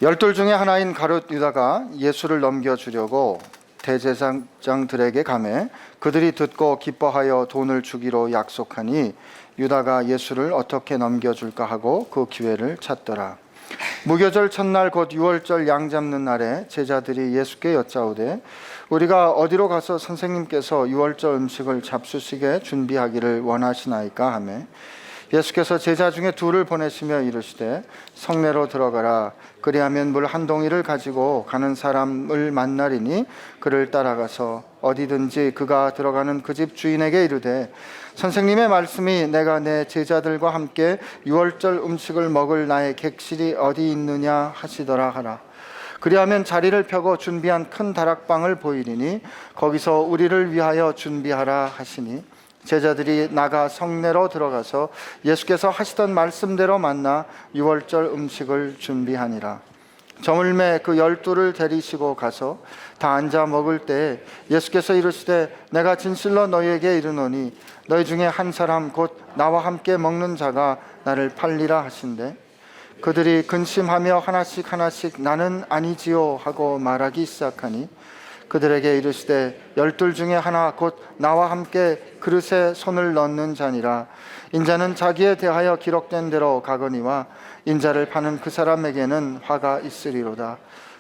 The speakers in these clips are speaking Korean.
열둘 중에 하나인 가룟 유다가 예수를 넘겨주려고 대제사장들에게 가매 그들이 듣고 기뻐하여 돈을 주기로 약속하니 유다가 예수를 어떻게 넘겨줄까 하고 그 기회를 찾더라. 무교절 첫날 곧 유월절 양 잡는 날에 제자들이 예수께 여짜오되 우리가 어디로 가서 선생님께서 유월절 음식을 잡수시게 준비하기를 원하시나이까 하매 예수께서 제자 중에 둘을 보내시며 이르시되 성내로 들어가라. 그리하면 물 한 동이를 가지고 가는 사람을 만나리니 그를 따라가서 어디든지 그가 들어가는 그 집 주인에게 이르되 선생님의 말씀이 내가 내 제자들과 함께 유월절 음식을 먹을 나의 객실이 어디 있느냐 하시더라 하라. 그리하면 자리를 펴고 준비한 큰 다락방을 보이리니 거기서 우리를 위하여 준비하라 하시니 제자들이 나가 성내로 들어가서 예수께서 하시던 말씀대로 만나 유월절 음식을 준비하니라. 저물매 그 12를 데리시고 가서 다 앉아 먹을 때에 예수께서 이르시되 내가 진실로 너희에게 이르노니 너희 중에 한 사람 곧 나와 함께 먹는 자가 나를 팔리라 하신대 그들이 근심하며 하나씩 나는 아니지요 하고 말하기 시작하니 그들에게 이르시되 12 중에 하나 곧 나와 함께 그릇에 손을 넣는 자니라. 인자는 자기에 대하여 기록된 대로 가거니와 인자를 파는 그 사람에게는 화가 있으리로다.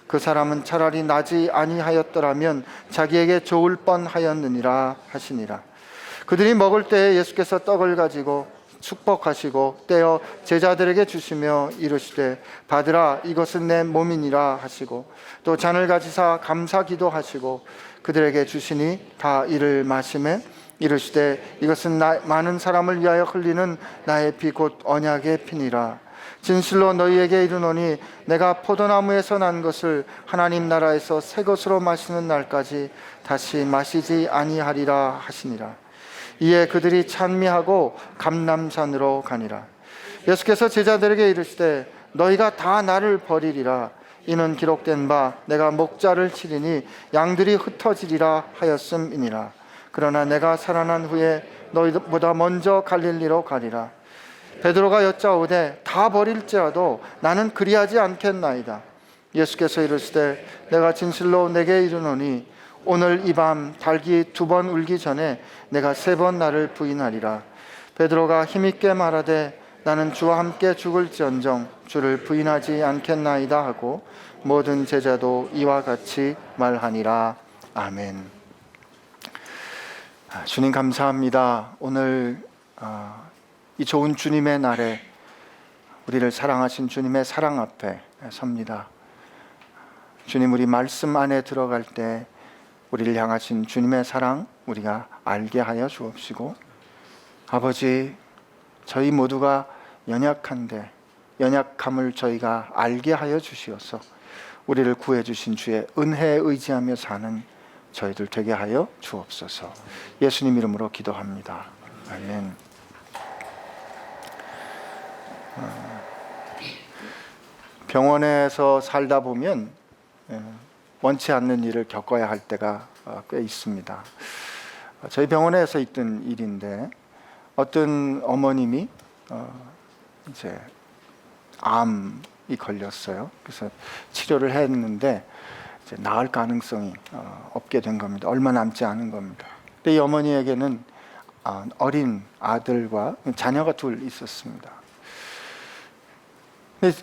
그 사람은 차라리 나지 아니하였더라면 자기에게 좋을 뻔하였느니라 하시니라. 그들이 먹을 때에 예수께서 떡을 가지고 축복하시고 떼어 제자들에게 주시며 이르시되 받으라 이것은 내 몸이니라 하시고 또 잔을 가지사 감사 기도하시고 그들에게 주시니 다 이를 마시매 이르시되 이것은 많은 사람을 위하여 흘리는 나의 피 곧 언약의 피니라. 진실로 너희에게 이르노니 내가 포도나무에서 난 것을 하나님 나라에서 새 것으로 마시는 날까지 다시 마시지 아니하리라 하시니라. 이에 그들이 찬미하고 감람산으로 가니라. 예수께서 제자들에게 이르시되 너희가 다 나를 버리리라. 이는 기록된 바 내가 목자를 치리니 양들이 흩어지리라 하였음이니라. 그러나 내가 살아난 후에 너희보다 먼저 갈릴리로 가리라. 베드로가 여짜오되 다 버릴지라도 나는 그리하지 않겠나이다. 예수께서 이르시되 내가 진실로 내게 이르노니 오늘 이 밤 닭이 2번 울기 전에 내가 3번 나를 부인하리라. 베드로가 힘있게 말하되 나는 주와 함께 죽을지언정 주를 부인하지 않겠나이다 하고 모든 제자도 이와 같이 말하니라. 아멘. 주님 감사합니다. 오늘 이 좋은 주님의 날에 우리를 사랑하신 주님의 사랑 앞에 섭니다. 주님, 우리 말씀 안에 들어갈 때 우리를 향하신 주님의 사랑 우리가 알게 하여 주옵시고, 아버지, 저희 모두가 연약한데 연약함을 저희가 알게 하여 주시어서 우리를 구해 주신 주의 은혜에 의지하며 사는 저희들 되게 하여 주옵소서. 예수님 이름으로 기도합니다. 아멘. 병원에서 살다 보면 원치 않는 일을 겪어야 할 때가 꽤 있습니다. 저희 병원에서 있던 일인데 어떤 어머님이 이제 암이 걸렸어요. 그래서 치료를 했는데 이제 나을 가능성이 없게 된 겁니다. 얼마 남지 않은 겁니다. 근데 이 어머니에게는 어린 아들과 자녀가 둘 있었습니다.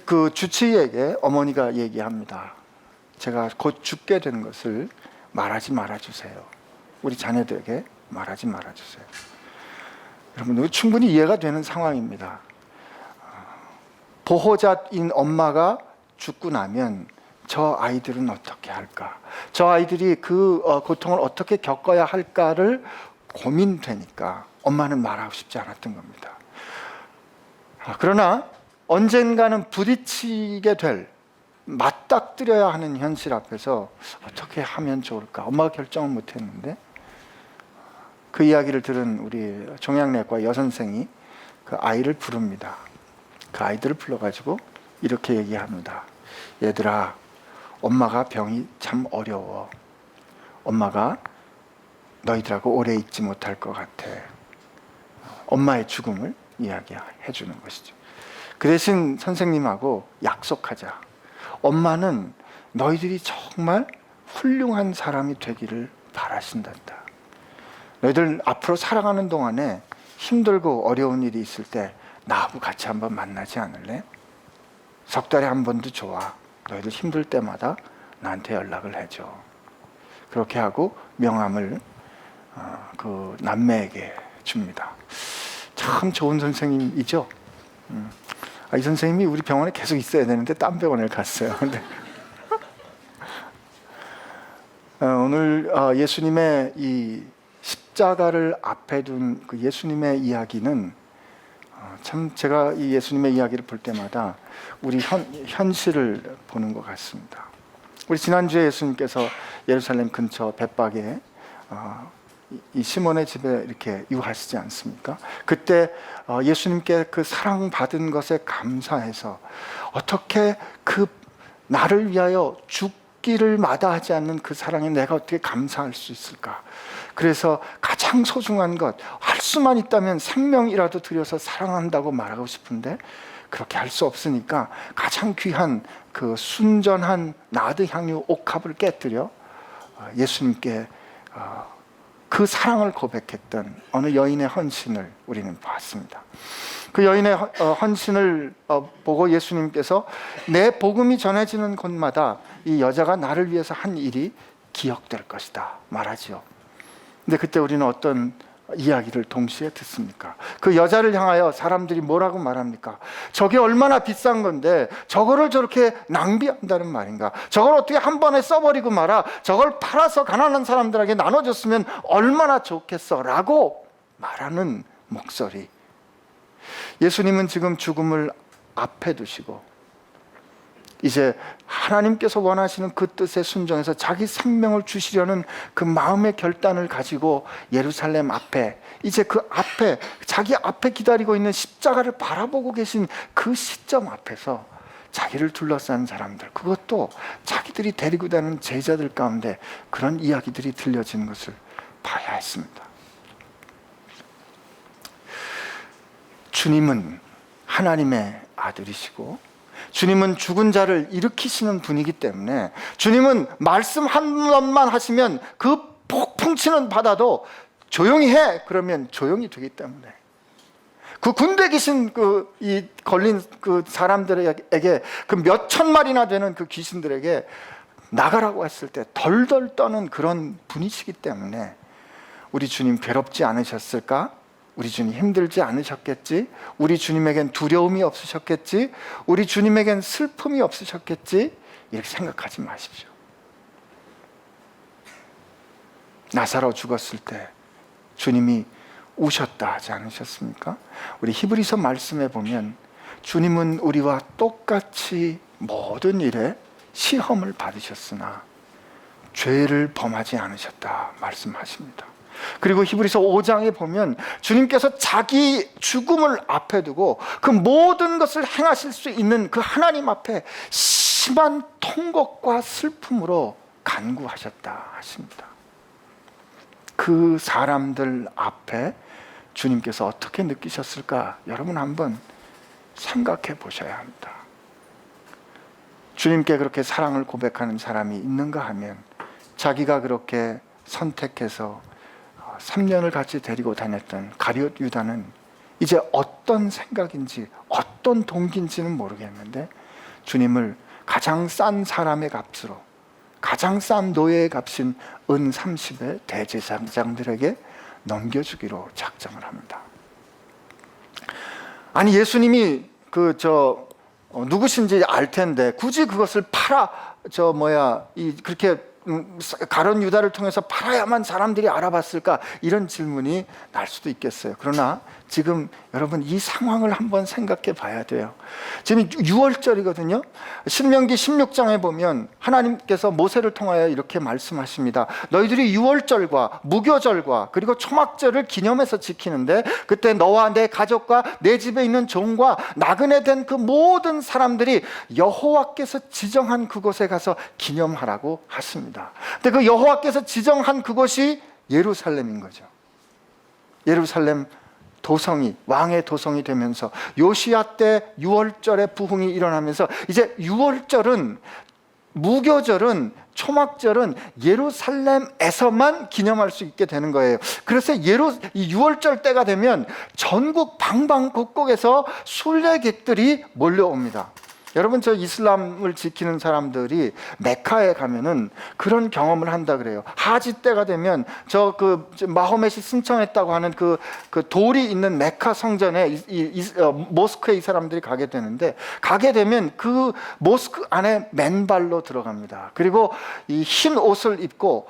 그 주치의에게 어머니가 얘기합니다. 제가 곧 죽게 된 것을 말하지 말아주세요. 우리 자녀들에게 말하지 말아주세요. 여러분, 충분히 이해가 되는 상황입니다. 보호자인 엄마가 죽고 나면 저 아이들은 어떻게 할까? 저 아이들이 그 고통을 어떻게 겪어야 할까를 고민되니까 엄마는 말하고 싶지 않았던 겁니다. 그러나 언젠가는 부딪히게 될, 맞닥뜨려야 하는 현실 앞에서 어떻게 하면 좋을까? 엄마가 결정을 못했는데 그 이야기를 들은 우리 종양내과 여선생이 그 아이를 부릅니다. 그 아이들을 불러가지고 이렇게 얘기합니다. 얘들아, 엄마가 병이 참 어려워. 엄마가 너희들하고 오래 있지 못할 것 같아. 엄마의 죽음을 이야기해 주는 것이죠. 그 대신 선생님하고 약속하자. 엄마는 너희들이 정말 훌륭한 사람이 되기를 바라신단다. 너희들 앞으로 살아가는 동안에 힘들고 어려운 일이 있을 때 나하고 같이 한번 만나지 않을래? 석 달에 한 번도 좋아. 너희들 힘들 때마다 나한테 연락을 해줘. 그렇게 하고 명함을 그 남매에게 줍니다. 참 좋은 선생님이죠. 이 선생님이 우리 병원에 계속 있어야 되는데 딴 병원에 갔어요. 근데 오늘 예수님의 이 십자가를 앞에 둔 그 예수님의 이야기는 참 제가 이 예수님의 이야기를 볼 때마다 우리 현실을 보는 것 같습니다. 우리 지난주에 예수님께서 예루살렘 근처 벳박에 이 시몬의 집에 이렇게 유하시지 않습니까? 그때 예수님께 그 사랑받은 것에 감사해서 어떻게 그 나를 위하여 죽기를 마다하지 않는 그 사랑에 내가 어떻게 감사할 수 있을까? 그래서 가장 소중한 것, 할 수만 있다면 생명이라도 들여서 사랑한다고 말하고 싶은데 그렇게 할 수 없으니까 가장 귀한 그 순전한 나드 향유 옥합을 깨뜨려 예수님께 그 사랑을 고백했던 어느 여인의 헌신을 우리는 봤습니다. 그 여인의 헌신을 보고 예수님께서 내 복음이 전해지는 곳마다 이 여자가 나를 위해서 한 일이 기억될 것이다 말하지요. 근데 그때 우리는 어떤 이야기를 동시에 듣습니까? 그 여자를 향하여 사람들이 뭐라고 말합니까? 저게 얼마나 비싼 건데 저거를 저렇게 낭비한다는 말인가? 저걸 어떻게 한 번에 써버리고 말아? 저걸 팔아서 가난한 사람들에게 나눠줬으면 얼마나 좋겠어 라고 말하는 목소리. 예수님은 지금 죽음을 앞에 두시고 이제 하나님께서 원하시는 그 뜻에 순종해서 자기 생명을 주시려는 그 마음의 결단을 가지고 예루살렘 앞에, 이제 그 앞에, 자기 앞에 기다리고 있는 십자가를 바라보고 계신 그 시점 앞에서 자기를 둘러싼 사람들, 그것도 자기들이 데리고 다니는 제자들 가운데 그런 이야기들이 들려지는 것을 봐야 했습니다. 주님은 하나님의 아들이시고 주님은 죽은 자를 일으키시는 분이기 때문에 주님은 말씀 한 번만 하시면 그 폭풍치는 바다도 조용히 해 그러면 조용히 되기 때문에 그 군대 귀신 이 걸린 그 사람들에게 그 몇천 마리나 되는 그 귀신들에게 나가라고 했을 때 덜덜 떠는 그런 분이시기 때문에 우리 주님 괴롭지 않으셨을까? 우리 주님 힘들지 않으셨겠지? 우리 주님에겐 두려움이 없으셨겠지? 우리 주님에겐 슬픔이 없으셨겠지? 이렇게 생각하지 마십시오. 나사로 죽었을 때 주님이 우셨다 하지 않으셨습니까? 우리 히브리서 말씀에 보면 주님은 우리와 똑같이 모든 일에 시험을 받으셨으나 죄를 범하지 않으셨다 말씀하십니다. 그리고 히브리서 5장에 보면 주님께서 자기 죽음을 앞에 두고 그 모든 것을 행하실 수 있는 그 하나님 앞에 심한 통곡과 슬픔으로 간구하셨다 하십니다. 그 사람들 앞에 주님께서 어떻게 느끼셨을까? 여러분 한번 생각해 보셔야 합니다. 주님께 그렇게 사랑을 고백하는 사람이 있는가 하면 자기가 그렇게 선택해서 3년을 같이 데리고 다녔던 가룟 유다는 이제 어떤 생각인지 어떤 동기인지는 모르겠는데 주님을 가장 싼 사람의 값으로 가장 싼 노예의 값인 은 30의 대제사장들에게 넘겨주기로 작정을 합니다. 아니 예수님이 누구신지 알 텐데 굳이 그것을 그렇게 가룟 유다를 통해서 팔아야만 사람들이 알아봤을까? 이런 질문이 날 수도 있겠어요. 그러나 지금 여러분 이 상황을 한번 생각해 봐야 돼요. 지금 6월절이거든요. 신명기 16장에 보면 하나님께서 모세를 통하여 이렇게 말씀하십니다. 너희들이 6월절과 무교절과 그리고 초막절을 기념해서 지키는데 그때 너와 내 가족과 내 집에 있는 종과 나그네 된 그 모든 사람들이 여호와께서 지정한 그곳에 가서 기념하라고 하십니다. 근데 그 여호와께서 지정한 그곳이 예루살렘인 거죠. 예루살렘 도성이, 왕의 도성이 되면서 요시야 때 유월절의 부흥이 일어나면서 이제 유월절은, 무교절은, 초막절은 예루살렘에서만 기념할 수 있게 되는 거예요. 그래서 이 유월절 때가 되면 전국 방방곡곡에서 순례객들이 몰려옵니다. 여러분, 저 이슬람을 지키는 사람들이 메카에 가면은 그런 경험을 한다 그래요. 하지 때가 되면 마호멧이 신청했다고 하는 그 돌이 있는 메카 성전에 모스크에 이 사람들이 가게 되는데, 가게 되면 그 모스크 안에 맨발로 들어갑니다. 그리고 이 흰 옷을 입고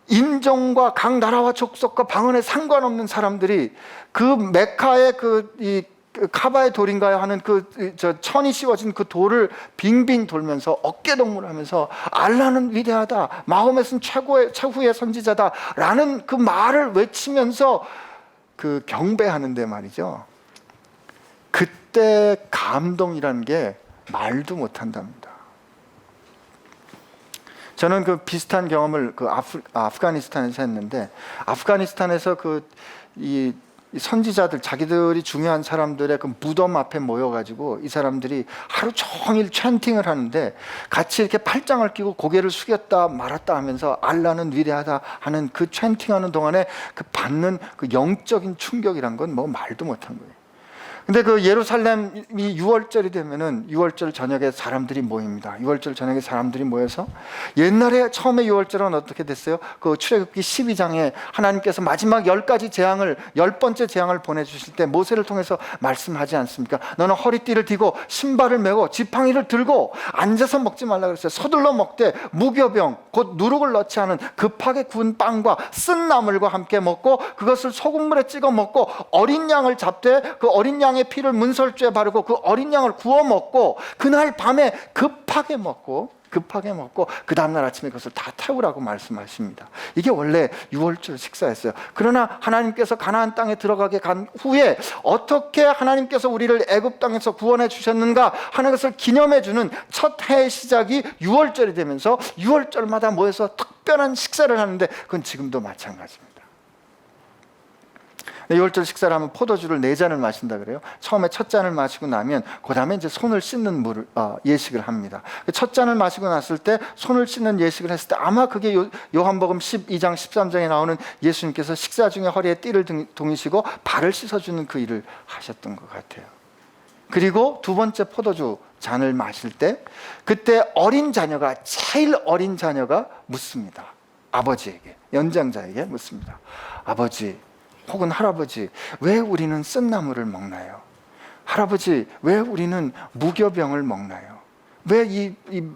인종과 각 나라와 족속과 방언에 상관없는 사람들이 그 메카의 그 카바의 돌인가요 하는 천이 씌워진 그 돌을 빙빙 돌면서 어깨동무를 하면서 알라는 위대하다, 마호멧은 최후의 선지자다라는 그 말을 외치면서 그 경배하는데 말이죠, 그때 감동이라는 게 말도 못한답니다. 저는 그 비슷한 경험을 아프가니스탄에서 했는데, 아프가니스탄에서 이 선지자들, 자기들이 중요한 사람들의 그 무덤 앞에 모여가지고 이 사람들이 하루 종일 찬팅을 하는데, 같이 이렇게 팔짱을 끼고 고개를 숙였다 말았다 하면서 알라는 위대하다 하는 그 찬팅하는 동안에 그 받는 그 영적인 충격이란 건 뭐 말도 못한 거예요. 근데 그 예루살렘이 유월절이 되면은 유월절 저녁에 사람들이 모입니다. 유월절 저녁에 사람들이 모여서, 옛날에 처음에 유월절은 어떻게 됐어요? 그 출애굽기 12장에 하나님께서 마지막 10가지 재앙을, 10번째 재앙을 보내주실 때 모세를 통해서 말씀하지 않습니까? 너는 허리띠를 띠고 신발을 메고 지팡이를 들고 앉아서 먹지 말라 그랬어요. 서둘러 먹되 무교병, 곧 누룩을 넣지 않은 급하게 구운 빵과 쓴 나물과 함께 먹고 그것을 소금물에 찍어 먹고 어린 양을 잡되 그 어린 양 의 피를 문설주에 바르고 그 어린 양을 구워 먹고 그날 밤에 급하게 먹고 그 다음날 아침에 그것을 다 태우라고 말씀하십니다. 이게 원래 유월절 식사였어요. 그러나 하나님께서 가나안 땅에 들어가게 간 후에 어떻게 하나님께서 우리를 애굽 땅에서 구원해 주셨는가 하는 것을 기념해 주는 첫 해의 시작이 유월절이 되면서 유월절마다 모여서 특별한 식사를 하는데, 그건 지금도 마찬가지입니다. 유월절 식사를 하면 포도주를 4잔을 마신다 그래요. 처음에 첫 잔을 마시고 나면 그 다음에 이제 손을 씻는 예식을 합니다. 첫 잔을 마시고 났을 때 손을 씻는 예식을 했을 때, 아마 그게 요한복음 12장 13장에 나오는 예수님께서 식사 중에 허리에 띠를 동이시고 발을 씻어주는 그 일을 하셨던 것 같아요. 그리고 두 번째 포도주 잔을 마실 때, 그때 제일 어린 자녀가 묻습니다. 아버지에게, 연장자에게 묻습니다. 아버지 혹은 할아버지, 왜 우리는 쓴 나물을 먹나요? 할아버지, 왜 우리는 무교병을 먹나요? 왜 이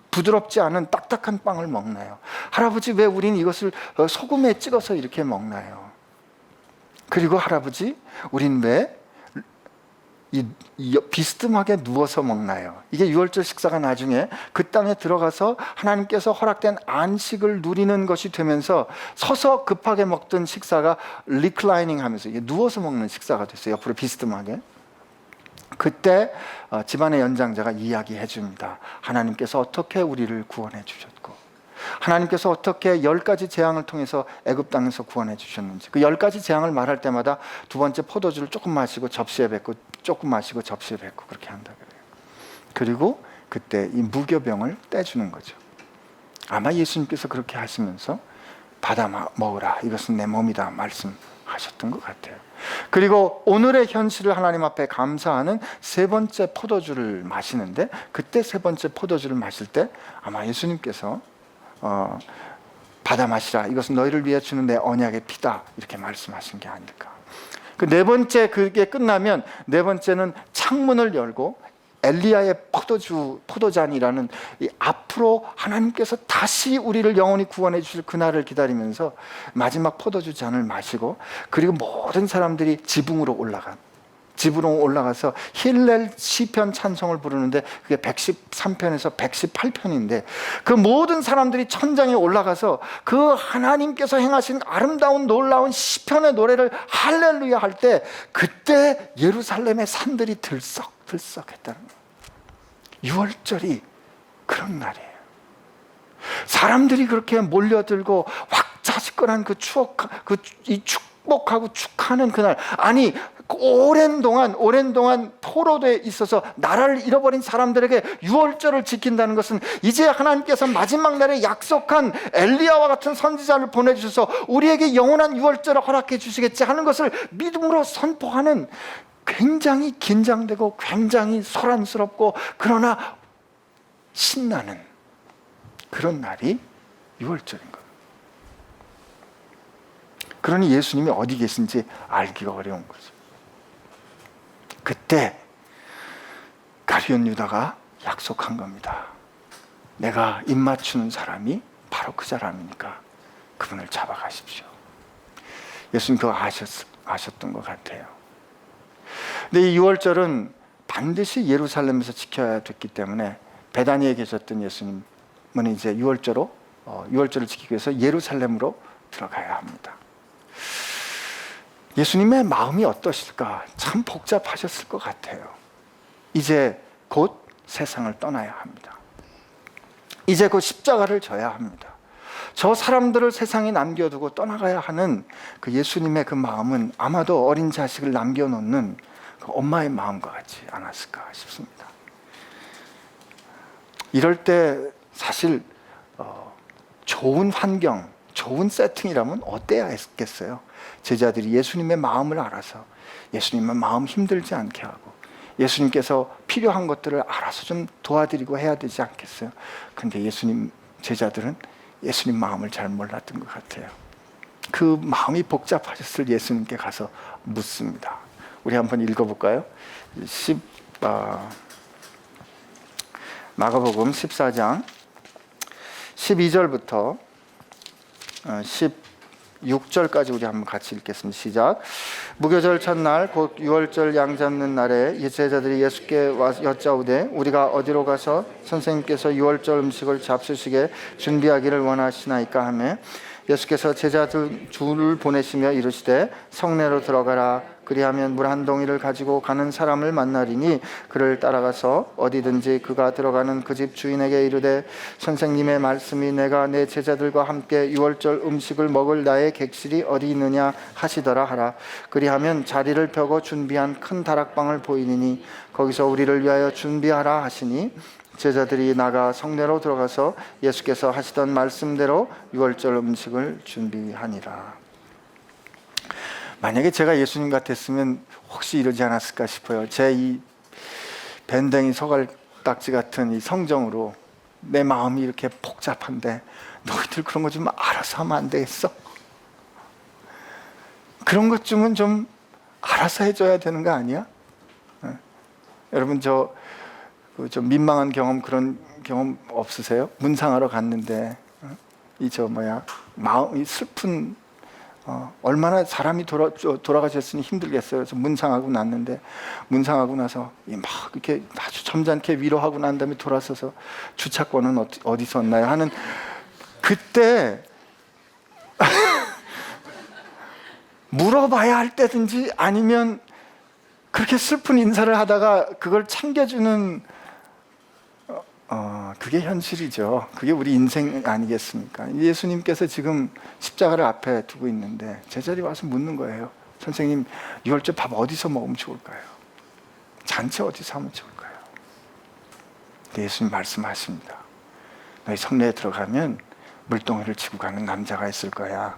부드럽지 않은 딱딱한 빵을 먹나요? 할아버지, 왜 우리는 이것을 소금에 찍어서 이렇게 먹나요? 그리고 할아버지, 우린 왜 비스듬하게 누워서 먹나요? 이게 유월절 식사가 나중에 그 땅에 들어가서 하나님께서 허락된 안식을 누리는 것이 되면서, 서서 급하게 먹던 식사가 리클라이닝 하면서 이게 누워서 먹는 식사가 됐어요. 옆으로 비스듬하게. 그때 집안의 연장자가 이야기해 줍니다. 하나님께서 어떻게 우리를 구원해 주셨고, 하나님께서 어떻게 10가지 재앙을 통해서 애굽 땅에서 구원해 주셨는지. 그 10가지 재앙을 말할 때마다 두 번째 포도주를 조금 마시고 접시에 뱉고, 조금 마시고 접시에 뱉고 그렇게 한다 그래요. 그리고 그때 이 무교병을 떼주는 거죠. 아마 예수님께서 그렇게 하시면서 받아 먹으라, 이것은 내 몸이다 말씀하셨던 것 같아요. 그리고 오늘의 현실을 하나님 앞에 감사하는 세 번째 포도주를 마시는데, 그때 세 번째 포도주를 마실 때 아마 예수님께서 받아 마시라, 이것은 너희를 위해 주는 내 언약의 피다, 이렇게 말씀하신 게 아닐까. 그 네 번째, 그게 끝나면 네 번째는 창문을 열고 엘리야의 포도잔이라는 이 앞으로 하나님께서 다시 우리를 영원히 구원해 주실 그날을 기다리면서 마지막 포도주 잔을 마시고, 그리고 모든 사람들이 지붕으로 올라가서 힐렐 시편 찬송을 부르는데, 그게 113편에서 118편인데 그 모든 사람들이 천장에 올라가서 그 하나님께서 행하신 아름다운 놀라운 시편의 노래를 할렐루야 할 때, 그때 예루살렘의 산들이 들썩들썩했다는 거예요. 유월절이 그런 날이에요. 사람들이 그렇게 몰려들고 왁자지껄한 그 추억, 이 축복하고 축하하는 그날, 아니 오랜 동안 포로되어 있어서 나라를 잃어버린 사람들에게 유월절을 지킨다는 것은 이제 하나님께서 마지막 날에 약속한 엘리야와 같은 선지자를 보내주셔서 우리에게 영원한 유월절을 허락해 주시겠지 하는 것을 믿음으로 선포하는, 굉장히 긴장되고 굉장히 소란스럽고 그러나 신나는 그런 날이 유월절인 겁니다. 그러니 예수님이 어디 계신지 알기가 어려운 거죠. 그때 가룟 유다가 약속한 겁니다. 내가 입맞추는 사람이 바로 그 사람이니까 그분을 잡아가십시오. 예수님 그거 아셨던 것 같아요. 근데 이 유월절은 반드시 예루살렘에서 지켜야 됐기 때문에 베다니에 계셨던 예수님은 이제 유월절을 지키기 위해서 예루살렘으로 들어가야 합니다. 예수님의 마음이 어떠실까? 참 복잡하셨을 것 같아요. 이제 곧 세상을 떠나야 합니다. 이제 곧 십자가를 져야 합니다. 저 사람들을 세상에 남겨두고 떠나가야 하는 그 예수님의 그 마음은 아마도 어린 자식을 남겨놓는 그 엄마의 마음과 같지 않았을까 싶습니다. 이럴 때 사실 좋은 환경, 좋은 세팅이라면 어때야 했겠어요? 제자들이 예수님의 마음을 알아서 예수님의 마음 힘들지 않게 하고 예수님께서 필요한 것들을 알아서 좀 도와드리고 해야 되지 않겠어요? 근데 예수님 제자들은 예수님 마음을 잘 몰랐던 것 같아요. 그 마음이 복잡하셨을 예수님께 가서 묻습니다. 우리 한번 읽어볼까요? 마가복음 14장 12절부터 16절까지 우리 한번 같이 읽겠습니다. 시작. 무교절 첫날 곧 유월절 양 잡는 날에 제자들이 예수께 와서 여짜오되 우리가 어디로 가서 선생님께서 유월절 음식을 잡수시게 준비하기를 원하시나이까 하매 예수께서 제자들 둘을 보내시며 이르시되 성내로 들어가라. 그리하면 물 한 동이를 가지고 가는 사람을 만나리니 그를 따라가서 어디든지 그가 들어가는 그 집 주인에게 이르되 선생님의 말씀이 내가 내 제자들과 함께 유월절 음식을 먹을 나의 객실이 어디 있느냐 하시더라 하라. 그리하면 자리를 펴고 준비한 큰 다락방을 보이니 거기서 우리를 위하여 준비하라 하시니 제자들이 나가 성내로 들어가서 예수께서 하시던 말씀대로 유월절 음식을 준비하니라. 만약에 제가 예수님 같았으면 혹시 이러지 않았을까 싶어요. 제 이 밴댕이 소갈딱지 같은 이 성정으로 내 마음이 이렇게 복잡한데 너희들 그런 거 좀 알아서 하면 안 되겠어? 그런 것 좀은 좀 알아서 해줘야 되는 거 아니야? 여러분 좀 민망한 경험, 그런 경험 없으세요? 문상하러 갔는데 이 슬픈 얼마나 사람이 돌아가셨으니 힘들겠어요. 그래서 문상하고 났는데 문상하고 나서 막 이렇게 아주 점잖게 위로하고 난 다음에 돌아서서 주차권은 어디서 왔나요? 하는 그때 물어봐야 할 때든지 아니면 그렇게 슬픈 인사를 하다가 그걸 챙겨주는 그게 현실이죠. 그게 우리 인생 아니겠습니까? 예수님께서 지금 십자가를 앞에 두고 있는데 제자들이 와서 묻는 거예요. 선생님, 유월절 밥 어디서 먹으면 좋을까요? 잔치 어디서 하면 좋을까요? 예수님 말씀하십니다. 너희 성내에 들어가면 물동이를 지고 가는 남자가 있을 거야.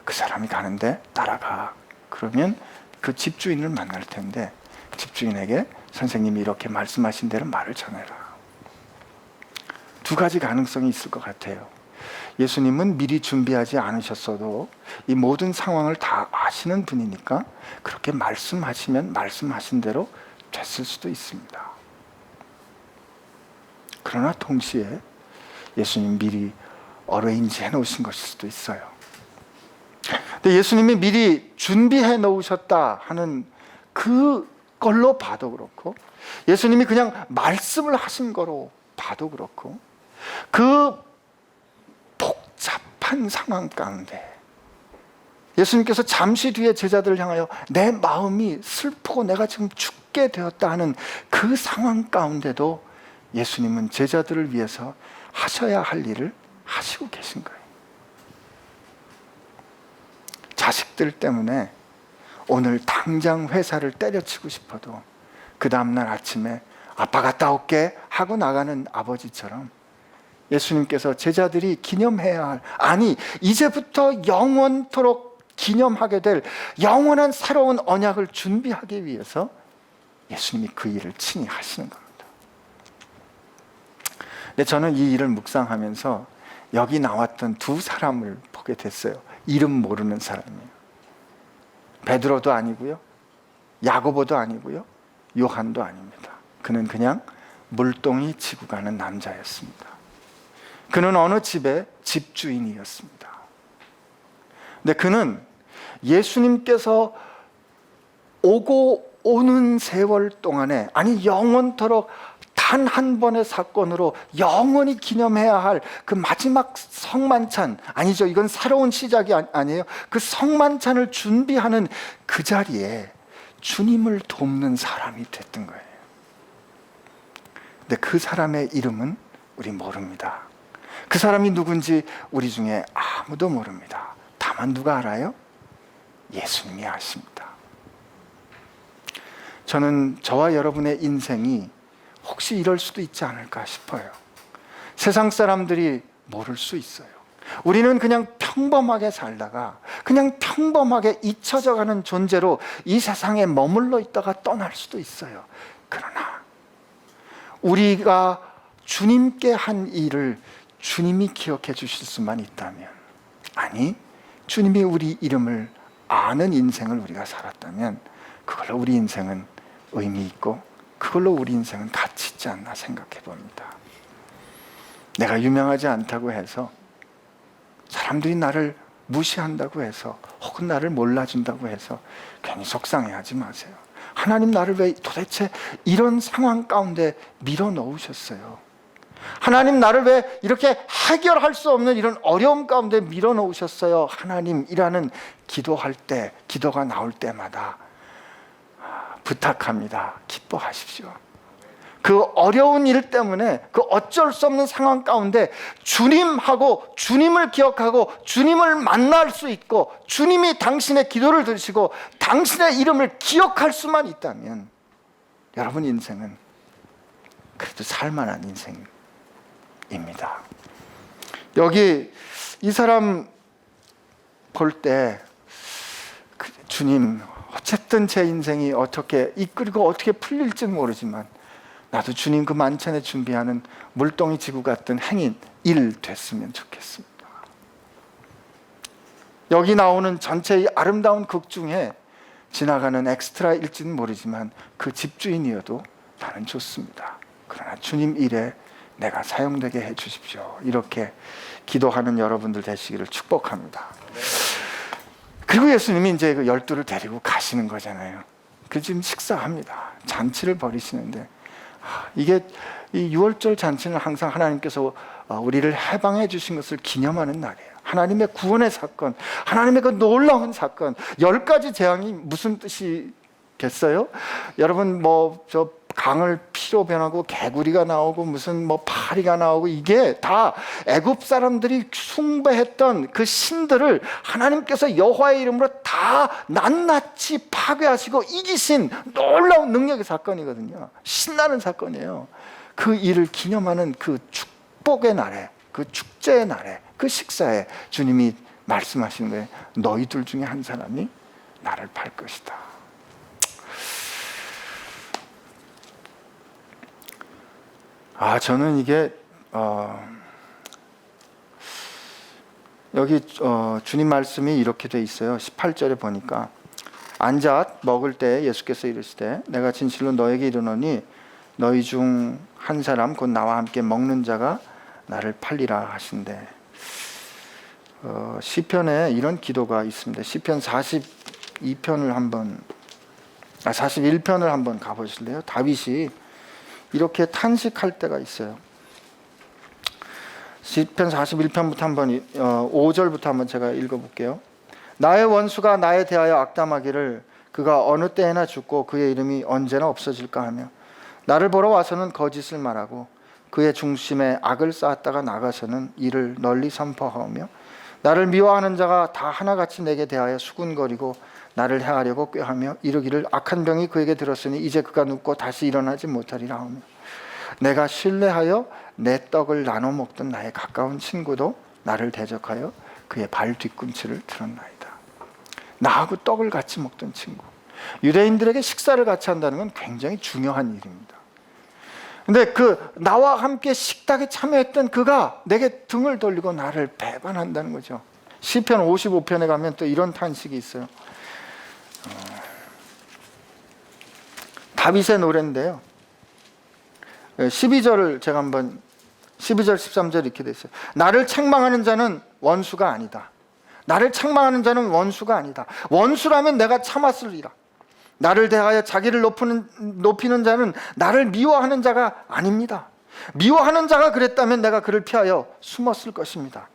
그 사람이 가는데 따라가. 그러면 그 집주인을 만날 텐데 집주인에게 선생님이 이렇게 말씀하신 대로 말을 전해라. 두 가지 가능성이 있을 것 같아요. 예수님은 미리 준비하지 않으셨어도 이 모든 상황을 다 아시는 분이니까 그렇게 말씀하시면 말씀하신 대로 됐을 수도 있습니다. 그러나 동시에 예수님 미리 어레인지 해놓으신 것일 수도 있어요. 근데 예수님이 미리 준비해 놓으셨다 하는 그걸로 봐도 그렇고 예수님이 그냥 말씀을 하신 거로 봐도 그렇고 그 복잡한 상황 가운데 예수님께서 잠시 뒤에 제자들을 향하여 내 마음이 슬프고 내가 지금 죽게 되었다 하는 그 상황 가운데도 예수님은 제자들을 위해서 하셔야 할 일을 하시고 계신 거예요. 자식들 때문에 오늘 당장 회사를 때려치고 싶어도 그 다음날 아침에 아빠 갔다 올게 하고 나가는 아버지처럼 예수님께서 제자들이 기념해야 할, 아니 이제부터 영원토록 기념하게 될 영원한 새로운 언약을 준비하기 위해서 예수님이 그 일을 친히 하시는 겁니다. 근데 저는 이 일을 묵상하면서 여기 나왔던 두 사람을 보게 됐어요. 이름 모르는 사람이에요. 베드로도 아니고요, 야고보도 아니고요, 요한도 아닙니다. 그는 그냥 물동이 지고 가는 남자였습니다. 그는 어느 집의 집주인이었습니다. 근데 그는 예수님께서 오고 오는 세월 동안에, 아니 영원토록 단 한 번의 사건으로 영원히 기념해야 할 그 마지막 성만찬, 아니죠, 이건 새로운 시작이 아니에요. 그 성만찬을 준비하는 그 자리에 주님을 돕는 사람이 됐던 거예요. 근데 그 사람의 이름은 우리 모릅니다. 그 사람이 누군지 우리 중에 아무도 모릅니다. 다만 누가 알아요? 예수님이 아십니다. 저는 저와 여러분의 인생이 혹시 이럴 수도 있지 않을까 싶어요. 세상 사람들이 모를 수 있어요. 우리는 그냥 평범하게 살다가 그냥 평범하게 잊혀져 가는 존재로 이 세상에 머물러 있다가 떠날 수도 있어요. 그러나 우리가 주님께 한 일을 주님이 기억해 주실 수만 있다면, 아니 주님이 우리 이름을 아는 인생을 우리가 살았다면 그걸로 우리 인생은 의미 있고 그걸로 우리 인생은 가치 있지 않나 생각해 봅니다. 내가 유명하지 않다고 해서, 사람들이 나를 무시한다고 해서, 혹은 나를 몰라준다고 해서 괜히 속상해하지 마세요. 하나님 나를 왜 도대체 이런 상황 가운데 밀어넣으셨어요? 하나님 나를 왜 이렇게 해결할 수 없는 이런 어려움 가운데 밀어넣으셨어요? 하나님이라는 기도할 때, 기도가 나올 때마다 부탁합니다. 기뻐하십시오. 그 어려운 일 때문에, 그 어쩔 수 없는 상황 가운데 주님하고, 주님을 기억하고 주님을 만날 수 있고, 주님이 당신의 기도를 들으시고 당신의 이름을 기억할 수만 있다면 여러분 인생은 그래도 살만한 인생입니다. 여기 이 사람 볼 때 주님, 어쨌든 제 인생이 어떻게 이끌고 어떻게 풀릴지는 모르지만 나도 주님 그 만찬에 준비하는 물동이 지고 갔던 행인 일 됐으면 좋겠습니다. 여기 나오는 전체의 아름다운 극 중에 지나가는 엑스트라일지는 모르지만 그 집주인이어도 나는 좋습니다. 그러나 주님 일에 내가 사용되게 해주십시오. 이렇게 기도하는 여러분들 되시기를 축복합니다. 그리고 예수님이 이제 그 12를 데리고 가시는 거잖아요. 그 지금 식사합니다. 잔치를 벌이시는데, 이게 이 6월절 잔치는 항상 하나님께서 우리를 해방해 주신 것을 기념하는 날이에요. 하나님의 구원의 사건, 하나님의 그 놀라운 사건. 10가지 재앙이 무슨 뜻이겠어요? 여러분 저 강을 피로 변하고 개구리가 나오고 무슨 파리가 나오고, 이게 다 애굽 사람들이 숭배했던 그 신들을 하나님께서 여호와의 이름으로 다 낱낱이 파괴하시고 이기신 놀라운 능력의 사건이거든요. 신나는 사건이에요. 그 일을 기념하는 그 축복의 날에, 그 축제의 날에, 그 식사에 주님이 말씀하시는 거예요. 너희들 중에 한 사람이 나를 팔 것이다. 저는 이게 여기 주님 말씀이 이렇게 돼 있어요. 18절에 보니까 앉아 먹을 때 예수께서 이르시되 내가 진실로 너에게 이르노니 너희 중 한 사람 곧 나와 함께 먹는 자가 나를 팔리라 하신대. 시편에 이런 기도가 있습니다. 시편 41편을 한번 가보실래요? 다윗이 이렇게 탄식할 때가 있어요. 시편 41편부터 한번 5절부터 한번 제가 읽어볼게요. 나의 원수가 나에 대하여 악담하기를 그가 어느 때에나 죽고 그의 이름이 언제나 없어질까 하며 나를 보러 와서는 거짓을 말하고 그의 중심에 악을 쌓았다가 나가서는 이를 널리 선포하며 나를 미워하는 자가 다 하나같이 내게 대하여 수군거리고 나를 행하려고 꾀하며 이르기를 악한 병이 그에게 들었으니 이제 그가 눕고 다시 일어나지 못하리라 하며 내가 신뢰하여 내 떡을 나눠 먹던 나의 가까운 친구도 나를 대적하여 그의 발 뒤꿈치를 들었나이다. 나하고 떡을 같이 먹던 친구. 유대인들에게 식사를 같이 한다는 건 굉장히 중요한 일입니다. 근데 나와 함께 식탁에 참여했던 그가 내게 등을 돌리고 나를 배반한다는 거죠. 시편 55편에 가면 또 이런 탄식이 있어요. 다윗의 노래인데요. 12절을 제가 한번 12절 13절 이렇게 돼 있어요. 나를 책망하는 자는 원수가 아니다. 나를 책망하는 자는 원수가 아니다. 원수라면 내가 참았으리라. 나를 대하여 자기를 높이는 자는 나를 미워하는 자가 아닙니다. 미워하는 자가 그랬다면 내가 그를 피하여 숨었을 것입니다.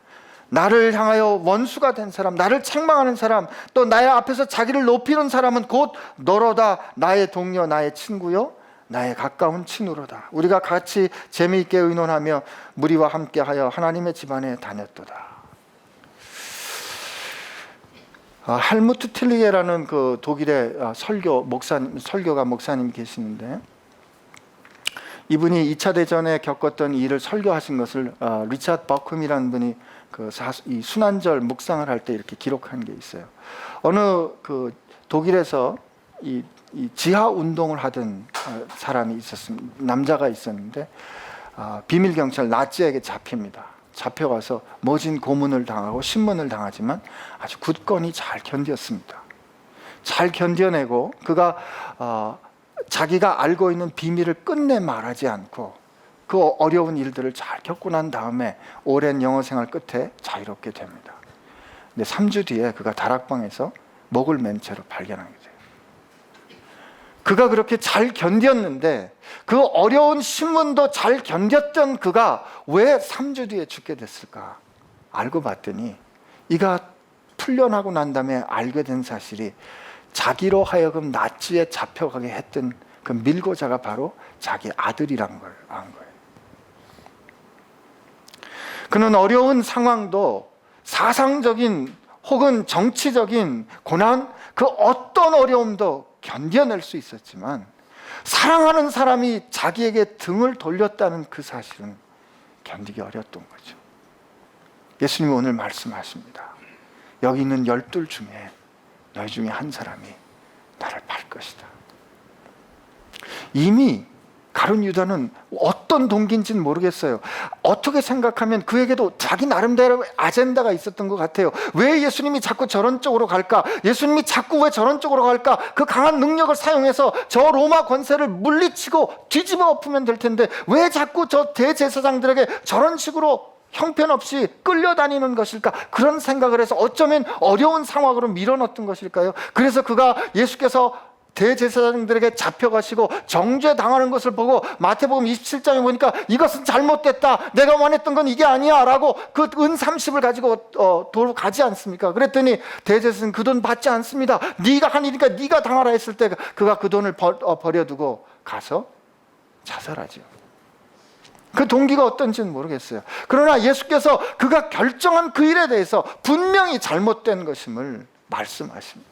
나를 향하여 원수가 된 사람, 나를 책망하는 사람, 또 나의 앞에서 자기를 높이는 사람은 곧 너로다. 나의 동료, 나의 친구요, 나의 가까운 친구로다. 우리가 같이 재미있게 의논하며 무리와 함께하여 하나님의 집안에 다녔도다. 헬무트 틸리게라는 그 독일의 설교가 목사님이 계시는데, 이분이 2차 대전에 겪었던 일을 설교하신 것을 리차드 버쿰이라는 분이 이 순환절 묵상을 할 때 이렇게 기록한 게 있어요. 어느 독일에서 이 지하 운동을 하던 사람이 있었습니다. 남자가 있었는데 비밀 경찰 나치에게 잡힙니다. 잡혀가서 모진 고문을 당하고 신문을 당하지만 아주 굳건히 잘 견뎠습니다. 잘 견뎌내고 그가 자기가 알고 있는 비밀을 끝내 말하지 않고 그 어려운 일들을 잘 겪고 난 다음에 오랜 영어 생활 끝에 자유롭게 됩니다. 근데 3주 뒤에 그가 다락방에서 목을 맨 채로 발견하게 돼요. 그가 그렇게 잘 견뎠는데 그 어려운 신문도 잘 견뎠던 그가 왜 3주 뒤에 죽게 됐을까? 알고 봤더니 이가 풀려나고 난 다음에 알게 된 사실이 자기로 하여금 나치에 잡혀가게 했던 그 밀고자가 바로 자기 아들이란 걸 안 거예요. 그는 어려운 상황도 사상적인 혹은 정치적인 고난, 그 어떤 어려움도 견뎌낼 수 있었지만 사랑하는 사람이 자기에게 등을 돌렸다는 그 사실은 견디기 어려웠던 거죠. 예수님이 오늘 말씀하십니다. 여기 있는 12 중에 너희 중에 한 사람이 나를 팔 것이다. 이미 가룟 유다는 어떤 동기인지는 모르겠어요. 어떻게 생각하면 그에게도 자기 나름대로 아젠다가 있었던 것 같아요. 왜 예수님이 자꾸 저런 쪽으로 갈까? 예수님이 자꾸 왜 저런 쪽으로 갈까? 그 강한 능력을 사용해서 저 로마 권세를 물리치고 뒤집어 엎으면 될 텐데 왜 자꾸 저 대제사장들에게 저런 식으로 형편없이 끌려다니는 것일까? 그런 생각을 해서 어쩌면 어려운 상황으로 밀어넣었던 것일까요? 그래서 그가 예수께서 대제사장들에게 잡혀가시고 정죄당하는 것을 보고 마태복음 27장에 보니까 이것은 잘못됐다, 내가 원했던 건 이게 아니야 라고 그 은 30을 가지고 도로 가지 않습니까? 그랬더니 대제사장은 그 돈 받지 않습니다. 네가 한 일이니까 네가 당하라 했을 때 그가 그 돈을 버려두고 가서 자살하죠. 그 동기가 어떤지는 모르겠어요. 그러나 예수께서 그가 결정한 그 일에 대해서 분명히 잘못된 것임을 말씀하십니다.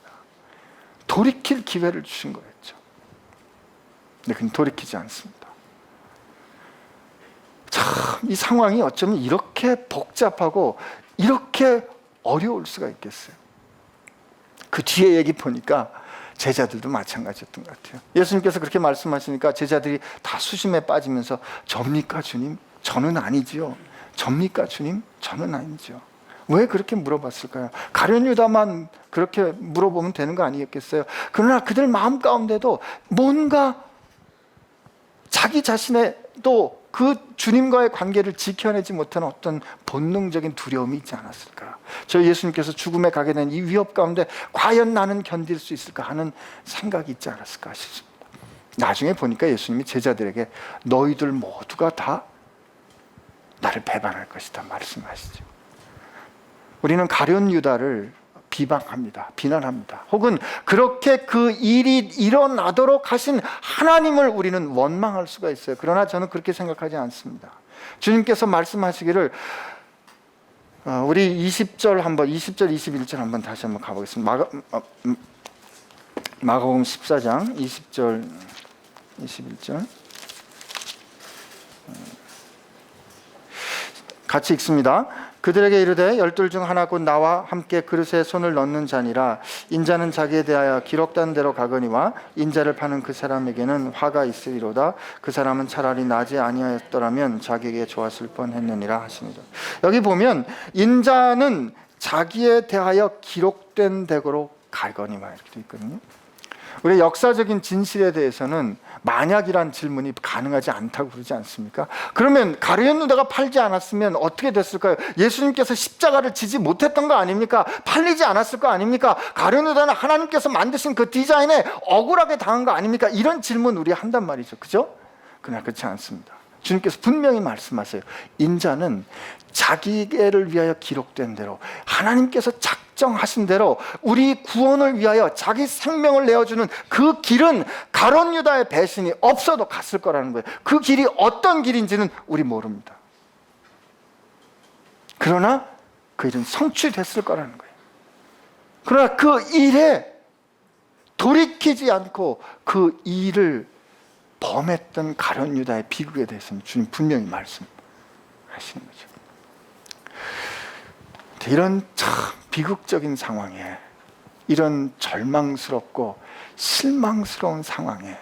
돌이킬 기회를 주신 거였죠. 근데 그는 돌이키지 않습니다. 참, 이 상황이 어쩌면 이렇게 복잡하고 이렇게 어려울 수가 있겠어요. 그 뒤에 얘기 보니까 제자들도 마찬가지였던 것 같아요. 예수님께서 그렇게 말씀하시니까 제자들이 다 수심에 빠지면서 접니까 주님? 저는 아니지요. 접니까 주님? 저는 아니죠. 왜 그렇게 물어봤을까요? 가룟 유다만 그렇게 물어보면 되는 거 아니겠어요? 그러나 그들 마음 가운데도 뭔가 자기 자신의 또 그 주님과의 관계를 지켜내지 못하는 어떤 본능적인 두려움이 있지 않았을까? 저 예수님께서 죽음에 가게 된 이 위협 가운데 과연 나는 견딜 수 있을까 하는 생각이 있지 않았을까 싶습니다. 나중에 보니까 예수님이 제자들에게 너희들 모두가 다 나를 배반할 것이다 말씀하시죠. 우리는 가룟 유다를 비방합니다. 비난합니다. 혹은 그렇게 그 일이 일어나도록 하신 하나님을 우리는 원망할 수가 있어요. 그러나 저는 그렇게 생각하지 않습니다. 주님께서 말씀하시기를 우리 20절 21절 한번 다시 한번 가보겠습니다. 마가복음 14장 20절 21절 같이 읽습니다. 그들에게 이르되 열둘 중 하나 곧 나와 함께 그릇에 손을 넣는 자니라. 인자는 자기에 대하여 기록된 대로 가거니와 인자를 파는 그 사람에게는 화가 있으리로다. 그 사람은 차라리 나지 아니하였더라면 자기에게 좋았을 뻔했느니라 하시니라. 여기 보면 인자는 자기에 대하여 기록된 대로 가거니와 이렇게 되어 있거든요. 우리 역사적인 진실에 대해서는 만약이란 질문이 가능하지 않다고 그러지 않습니까? 그러면 가룟 유다가 팔지 않았으면 어떻게 됐을까요? 예수님께서 십자가를 지지 못했던 거 아닙니까? 팔리지 않았을 거 아닙니까? 가룟 유다는 하나님께서 만드신 그 디자인에 억울하게 당한 거 아닙니까? 이런 질문 우리 한단 말이죠. 그죠? 그러나 그렇지 않습니다. 주님께서 분명히 말씀하세요. 인자는 자기를 위하여 기록된 대로 하나님께서 작정하신 대로 우리 구원을 위하여 자기 생명을 내어주는 그 길은 가룟 유다의 배신이 없어도 갔을 거라는 거예요. 그 길이 어떤 길인지는 우리 모릅니다. 그러나 그 일은 성취됐을 거라는 거예요. 그러나 그 일에 돌이키지 않고 그 일을 범했던 가룟 유다의 비극에 대해서는 주님 분명히 말씀하시는 거죠. 이런 참 비극적인 상황에, 이런 절망스럽고 실망스러운 상황에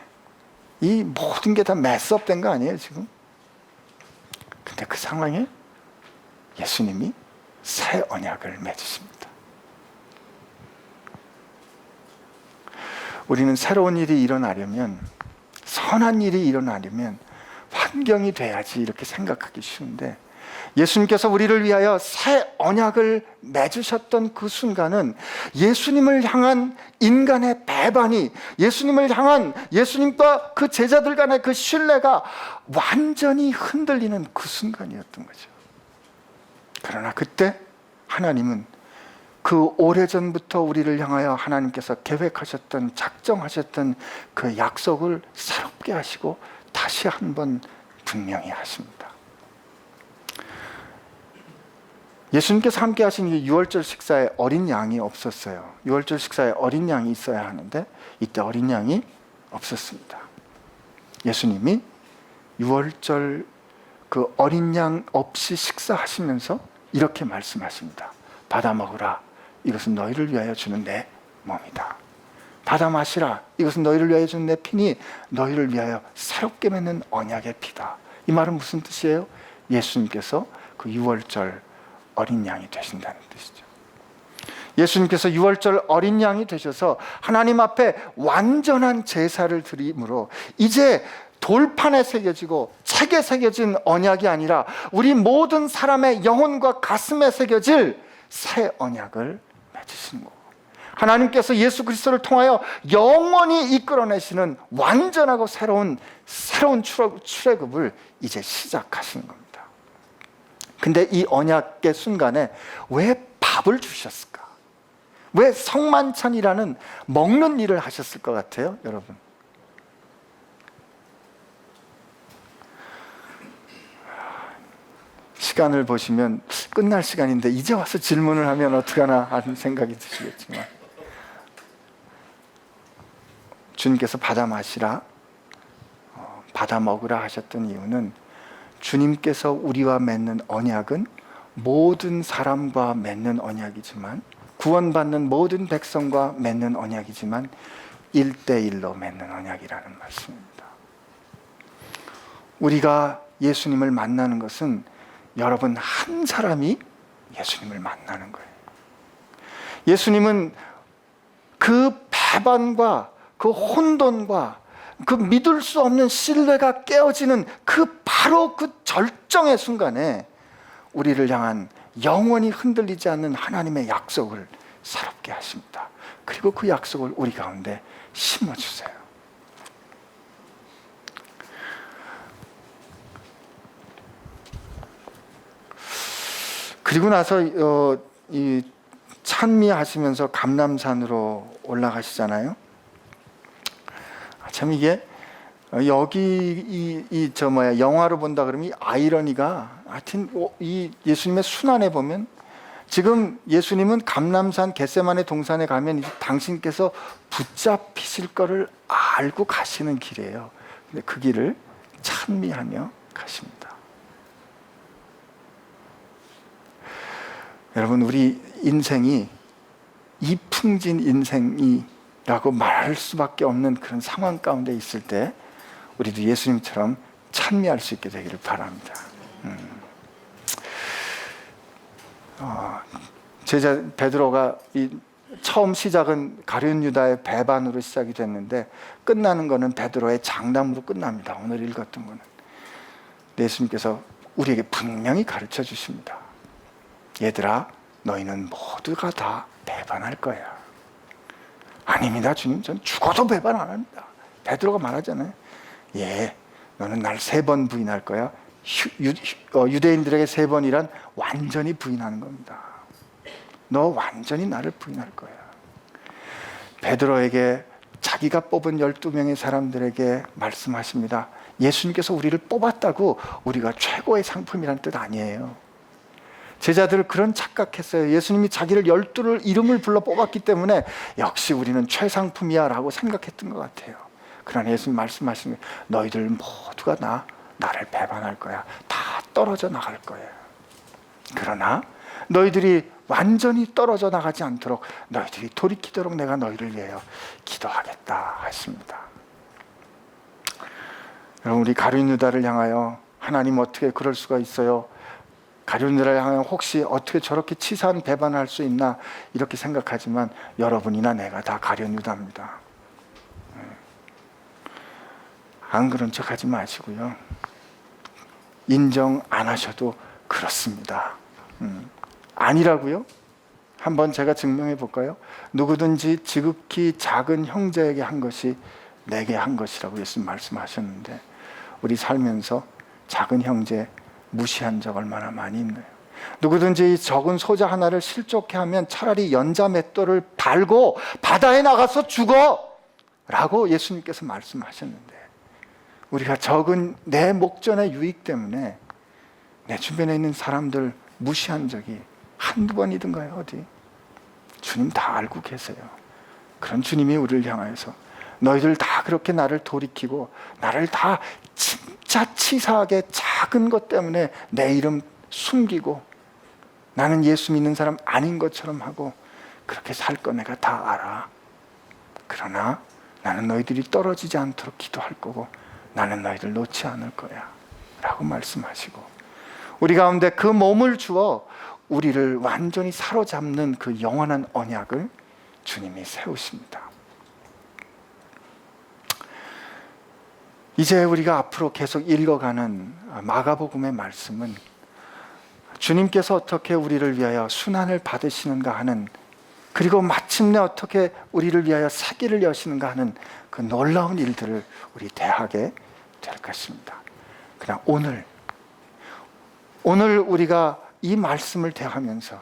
이 모든 게 다 메스업된 거 아니에요 지금? 근데 그 상황에 예수님이 새 언약을 맺으십니다. 우리는 새로운 일이 일어나려면, 선한 일이 일어나려면 환경이 돼야지 이렇게 생각하기 쉬운데, 예수님께서 우리를 위하여 새 언약을 맺으셨던 그 순간은 예수님을 향한 인간의 배반이, 예수님을 향한 예수님과 그 제자들 간의 그 신뢰가 완전히 흔들리는 그 순간이었던 거죠. 그러나 그때 하나님은 그 오래전부터 우리를 향하여 하나님께서 계획하셨던, 작정하셨던 그 약속을 새롭게 하시고 다시 한번 분명히 하십니다. 예수님께서 함께 하신 이 유월절 식사에 어린 양이 없었어요. 유월절 식사에 어린 양이 있어야 하는데 이때 어린 양이 없었습니다. 예수님이 유월절 그 어린 양 없이 식사하시면서 이렇게 말씀하십니다. 받아 먹으라. 이것은 너희를 위하여 주는 내 몸이다. 받아 마시라. 이것은 너희를 위하여 주는 내 피니 너희를 위하여 새롭게 맺는 언약의 피다. 이 말은 무슨 뜻이에요? 예수님께서 그 유월절 어린 양이 되신다는 뜻이죠. 예수님께서 유월절 어린 양이 되셔서 하나님 앞에 완전한 제사를 드림으로 이제 돌판에 새겨지고 책에 새겨진 언약이 아니라 우리 모든 사람의 영혼과 가슴에 새겨질 새 언약을 맺으시는 거고, 하나님께서 예수 그리스도를 통하여 영원히 이끌어내시는 완전하고 새로운 출애굽을 이제 시작하시는 겁니다. 근데 이 언약의 순간에 왜 밥을 주셨을까? 왜 성만찬이라는 먹는 일을 하셨을 것 같아요, 여러분? 시간을 보시면 끝날 시간인데 이제 와서 질문을 하면 어떡하나 하는 생각이 드시겠지만, 주님께서 받아 마시라, 받아 먹으라 하셨던 이유는 주님께서 우리와 맺는 언약은 모든 사람과 맺는 언약이지만, 구원받는 모든 백성과 맺는 언약이지만 1대1로 맺는 언약이라는 말씀입니다. 우리가 예수님을 만나는 것은 여러분 한 사람이 예수님을 만나는 거예요. 예수님은 그 배반과 그 혼돈과 그 믿을 수 없는 신뢰가 깨어지는 바로 그 절정의 순간에 우리를 향한 영원히 흔들리지 않는 하나님의 약속을 새롭게 하십니다. 그리고 그 약속을 우리 가운데 심어주세요. 그리고 나서 이 찬미하시면서 감람산으로 올라가시잖아요. 참 이게 여기 영화로 본다 그러면 이 아이러니가 하여튼 이 예수님의 순환에 보면 지금 예수님은 감람산 겟세마네 동산에 가면 이제 당신께서 붙잡히실 거를 알고 가시는 길이에요. 근데 그 길을 찬미하며 가십니다. 여러분, 우리 인생이 이풍진 인생이라고 말할 수밖에 없는 그런 상황 가운데 있을 때 우리도 예수님처럼 찬미할 수 있게 되기를 바랍니다. 제자 베드로가 처음 시작은 가룟 유다의 배반으로 시작이 됐는데 끝나는 거는 베드로의 장담으로 끝납니다. 오늘 읽었던 거는. 예수님께서 우리에게 분명히 가르쳐 주십니다. 얘들아, 너희는 모두가 다 배반할 거야. 아닙니다, 주님. 전 죽어도 배반 안 합니다. 베드로가 말하잖아요. 예, 너는 날 3번 부인할 거야. 유대인들에게 3번이란 완전히 부인하는 겁니다. 너 완전히 나를 부인할 거야. 베드로에게 자기가 뽑은 12명의 사람들에게 말씀하십니다. 예수님께서 우리를 뽑았다고 우리가 최고의 상품이란 뜻 아니에요. 제자들은 그런 착각했어요. 예수님이 자기를 12를 이름을 불러 뽑았기 때문에 역시 우리는 최상품이야 라고 생각했던 것 같아요. 그러나 예수님 말씀하시는 거예요. 너희들 모두가 나를 배반할 거야. 다 떨어져 나갈 거야. 그러나 너희들이 완전히 떨어져 나가지 않도록 너희들이 돌이키도록 내가 너희를 위하여 기도하겠다 하십니다. 여러분, 우리 가룟 유다를 향하여 하나님 어떻게 그럴 수가 있어요? 가룟 유다를 향하여 혹시 어떻게 저렇게 치사한 배반을 할 수 있나 이렇게 생각하지만 여러분이나 내가 다 가룟 유다입니다. 안 그런 척 하지 마시고요. 인정 안 하셔도 그렇습니다. 아니라고요? 한번 제가 증명해 볼까요? 누구든지 지극히 작은 형제에게 한 것이 내게 한 것이라고 예수님 말씀하셨는데 우리 살면서 작은 형제 무시한 적 얼마나 많이 있나요? 누구든지 적은 소자 하나를 실족해 하면 차라리 연자 맷돌을 달고 바다에 나가서 죽어! 라고 예수님께서 말씀하셨는데 우리가 적은 내 목전의 유익 때문에 내 주변에 있는 사람들 무시한 적이 한두 번이든가요? 어디? 주님 다 알고 계세요. 그런 주님이 우리를 향하여서 너희들 다 그렇게 나를 돌이키고 나를 다 진짜 치사하게 작은 것 때문에 내 이름 숨기고 나는 예수 믿는 사람 아닌 것처럼 하고 그렇게 살 거 내가 다 알아. 그러나 나는 너희들이 떨어지지 않도록 기도할 거고 나는 너희들 놓지 않을 거야 라고 말씀하시고 우리 가운데 그 몸을 주어 우리를 완전히 사로잡는 그 영원한 언약을 주님이 세우십니다. 이제 우리가 앞으로 계속 읽어가는 마가복음의 말씀은 주님께서 어떻게 우리를 위하여 순환을 받으시는가 하는 그리고 마침내 어떻게 우리를 위하여 새길을 여시는가 하는 그 놀라운 일들을 우리 대하게 될 것입니다. 그냥 오늘 우리가 이 말씀을 대하면서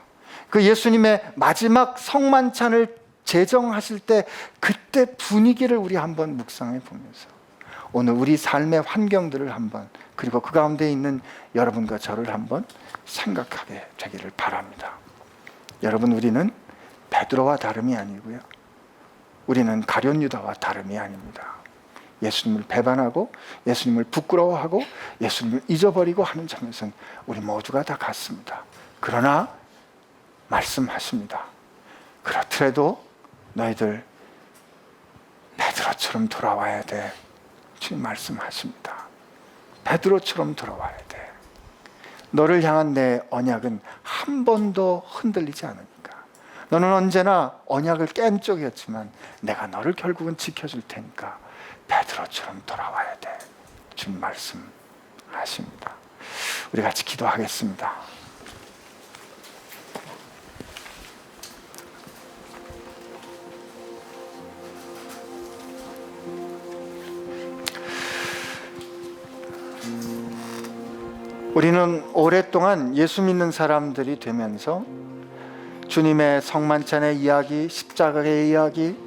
그 예수님의 마지막 성만찬을 제정하실 때 그때 분위기를 우리 한번 묵상해 보면서 오늘 우리 삶의 환경들을 한번 그리고 그 가운데 있는 여러분과 저를 한번 생각하게 되기를 바랍니다. 여러분, 우리는 베드로와 다름이 아니고요. 우리는 가룟 유다와 다름이 아닙니다. 예수님을 배반하고 예수님을 부끄러워하고 예수님을 잊어버리고 하는 점에서는 우리 모두가 다 같습니다. 그러나 말씀하십니다. 그렇더라도 너희들 베드로처럼 돌아와야 돼. 주님 말씀하십니다. 베드로처럼 돌아와야 돼. 너를 향한 내 언약은 한 번도 흔들리지 않으니까. 너는 언제나 언약을 깬 쪽이었지만 내가 너를 결국은 지켜줄 테니까 베드로처럼 돌아와야 돼. 주님 말씀하십니다. 우리 같이 기도하겠습니다. 우리는 오랫동안 예수 믿는 사람들이 되면서 주님의 성만찬의 이야기, 십자가의 이야기,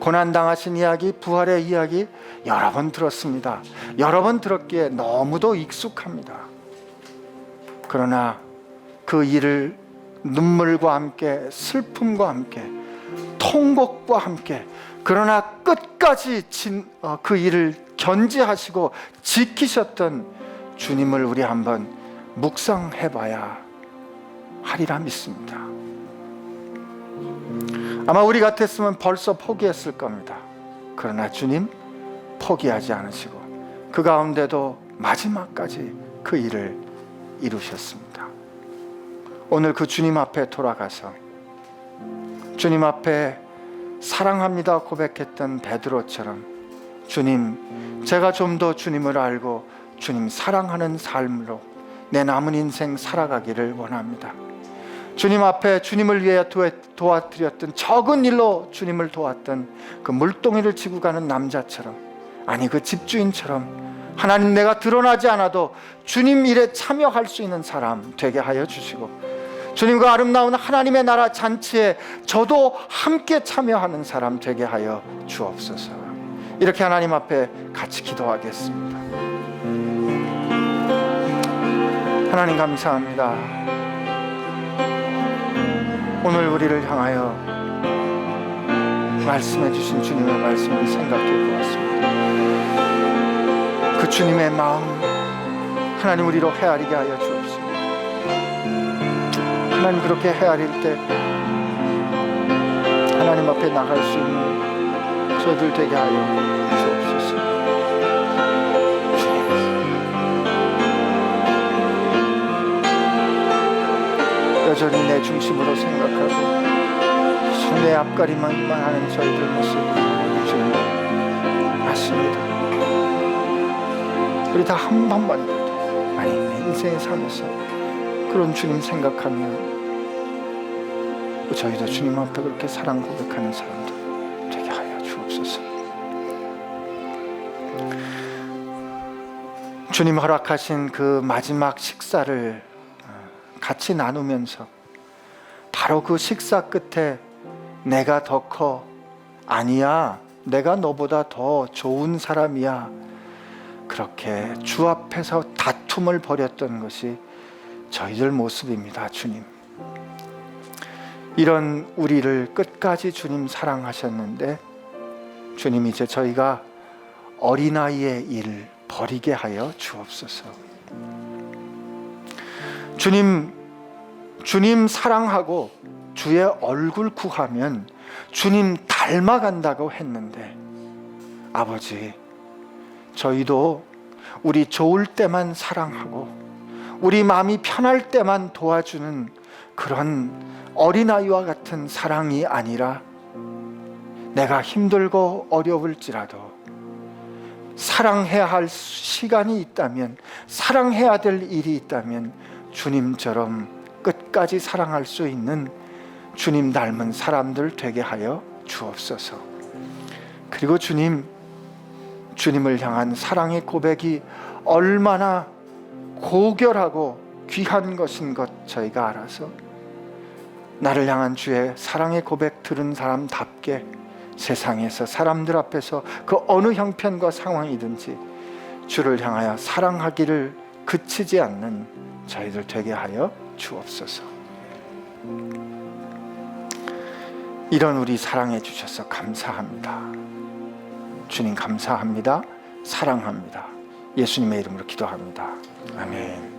고난당하신 이야기, 부활의 이야기 여러 번 들었습니다. 여러 번 들었기에 너무도 익숙합니다. 그러나 그 일을 눈물과 함께, 슬픔과 함께, 통곡과 함께, 그러나 끝까지 그 일을 견지하시고 지키셨던 주님을 우리 한번 묵상해봐야 하리라 믿습니다. 아마 우리 같았으면 벌써 포기했을 겁니다. 그러나 주님 포기하지 않으시고 그 가운데도 마지막까지 그 일을 이루셨습니다. 오늘 그 주님 앞에 돌아가서 주님 앞에 사랑합니다 고백했던 베드로처럼, 주님, 제가 좀 더 주님을 알고 주님 사랑하는 삶으로 내 남은 인생 살아가기를 원합니다. 주님 앞에 주님을 위해 도와드렸던, 적은 일로 주님을 도왔던 그 물동이를 지고 가는 남자처럼, 아니 그 집주인처럼, 하나님, 내가 드러나지 않아도 주님 일에 참여할 수 있는 사람 되게 하여 주시고, 주님과 아름다운 하나님의 나라 잔치에 저도 함께 참여하는 사람 되게 하여 주옵소서. 이렇게 하나님 앞에 같이 기도하겠습니다. 하나님 감사합니다. 오늘 우리를 향하여 말씀해 주신 주님의 말씀을 생각해 보았습니다. 그 주님의 마음 하나님 우리로 헤아리게 하여 주옵소서. 하나님, 그렇게 헤아릴 때 하나님 앞에 나갈 수 있는 저희들 되게 하여 주옵소서. 여전히 내 중심으로 생각하고 내 앞가림만 하는 저희들 모습 주님 맞습니다. 우리 다 한 번만이라도, 아니 내 인생의 삶에서 그런 주님 생각하며 저희도 주님 앞에 그렇게 사랑 고백하는 사람들 되게 하여 주옵소서. 주님 허락하신 그 마지막 식사를 같이 나누면서 바로 그 식사 끝에 내가 더 커, 아니야, 내가 너보다 더 좋은 사람이야, 그렇게 주 앞에서 다툼을 벌였던 것이 저희들 모습입니다. 주님, 이런 우리를 끝까지 주님 사랑하셨는데 주님, 이제 저희가 어린아이의 일 버리게 하여 주옵소서. 주님 사랑하고 주의 얼굴 구하면 주님 닮아간다고 했는데, 아버지, 저희도 우리 좋을 때만 사랑하고 우리 마음이 편할 때만 도와주는 그런 어린아이와 같은 사랑이 아니라, 내가 힘들고 어려울지라도 사랑해야 할 시간이 있다면, 사랑해야 될 일이 있다면 주님처럼 끝까지 사랑할 수 있는 주님 닮은 사람들 되게 하여 주옵소서. 그리고 주님을 향한 사랑의 고백이 얼마나 고결하고 귀한 것인 것 저희가 알아서 나를 향한 주의 사랑의 고백 들은 사람답게 세상에서 사람들 앞에서 그 어느 형편과 상황이든지 주를 향하여 사랑하기를 그치지 않는 저희들 되게 하여 주옵소서. 이런 우리 사랑해 주셔서 감사합니다. 주님 감사합니다. 사랑합니다. 예수님의 이름으로 기도합니다. 아멘.